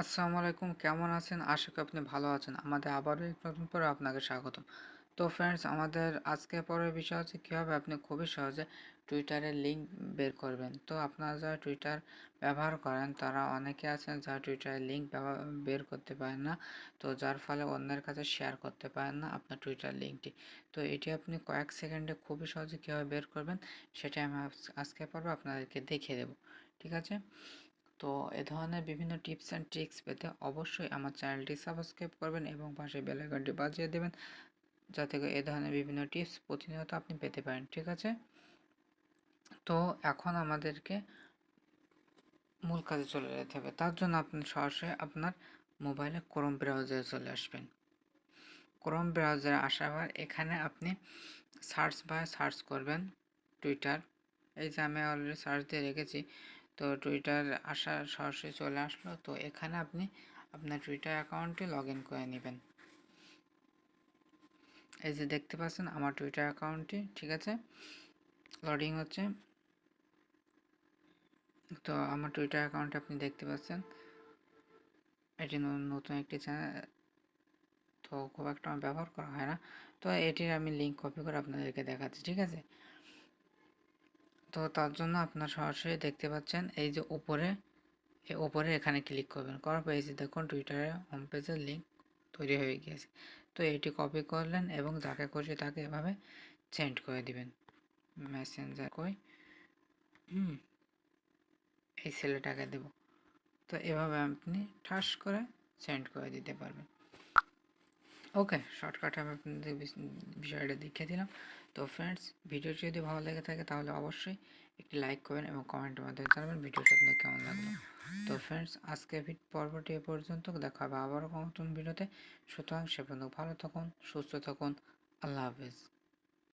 আসসালামু আলাইকুম, কেমন আছেন? আশা করি আপনি ভালো আছেন। আমাদের আবারও এক নতুন পর্বে আপনাকে স্বাগতম। তো ফ্রেন্ডস, আমাদের আজকের পরের বিষয় হচ্ছে কীভাবে আপনি খুবই সহজে টুইটারের লিঙ্ক বের করবেন। তো আপনারা যারা টুইটার ব্যবহার করেন তারা অনেকে আছেন যারা টুইটারের লিঙ্ক বের করতে পারেন না, তো যার ফলে অন্যের কাছে শেয়ার করতে পারেন না আপনার টুইটার লিঙ্কটি। তো এটি আপনি কয়েক সেকেন্ডে খুবই সহজে কীভাবে বের করবেন সেটা আমি আজকের পর্বে আপনাদেরকে দেখিয়ে দেব। ঠিক আছে? তো এ ধরনের বিভিন্ন টিপস অ্যান্ড ট্রিক্স পেতে অবশ্যই আমার চ্যানেলটি সাবস্ক্রাইব করবেন এবং পাশে বেল আইকনটি বাজিয়ে দেবেন, যাতে করে এ ধরনের বিভিন্ন টিপস প্রতিনিয়ত আপনি পেতে পারেন। ঠিক আছে? তো এখন আমাদেরকে মূল কাজে চলে যেতে হবে। তার জন্য আপনি সরাসরি আপনার মোবাইলে ক্রোম ব্রাউজারে চলে আসবেন। ক্রোম ব্রাউজারে আসার পর এখানে আপনি সার্চ করবেন টুইটার। এই যে আমি অলরেডি সার্চ দিয়ে রেখেছি, তো টুইটার সরাসরি চলে আসলো। তো এখানে আপনি আপনার টুইটার অ্যাকাউন্টটি লগ ইন করে নেবেন। এই যে দেখতে পাচ্ছেন আমার টুইটার অ্যাকাউন্টটি, ঠিক আছে, লোডিং হচ্ছে। তো আমার টুইটার অ্যাকাউন্ট আপনি দেখতে পাচ্ছেন, এটি নতুন একটি চ্যানেল, তো খুব একটা আমার ব্যবহার করা হয় না। তো এটির আমি লিঙ্ক কপি করে আপনাদেরকে দেখাচ্ছি। ঠিক আছে? তো তার জন্য আপনার সরাসরি দেখতে পাচ্ছেন এই যে ওপরে এখানে ক্লিক করবেন। করার পর এই যে দেখুন টুইটারের হোম পেজের লিঙ্ক তৈরি হয়ে গিয়েছে। তো এটি কপি করলেন এবং যাকে খুশি তাকে এভাবে সেন্ড করে দিবেন। মেসেঞ্জার এই ছেলেটাকে দেব। তো এভাবে আপনি ঠাস করে সেন্ড করে দিতে পারবেন। ওকে, শর্টকাটে আমি আপনাদের বিষয়টা দেখিয়ে দিলাম। তো ফ্রেন্ডস, ভিডিওটি যদি ভালো লেগে থাকে তাহলে অবশ্যই একটি লাইক করবেন এবং কমেন্টের মাধ্যমে জানাবেন ভিডিওটা আপনার কেমন লাগলো। তো ফ্রেন্ডস, আজকে পর্বটি এ পর্যন্ত। দেখা হবে আবারও নতুন ভিডিওতে। সুতরাং সে পর্যন্ত ভালো থাকুন, সুস্থ থাকুন। আল্লাহ হাফেজ।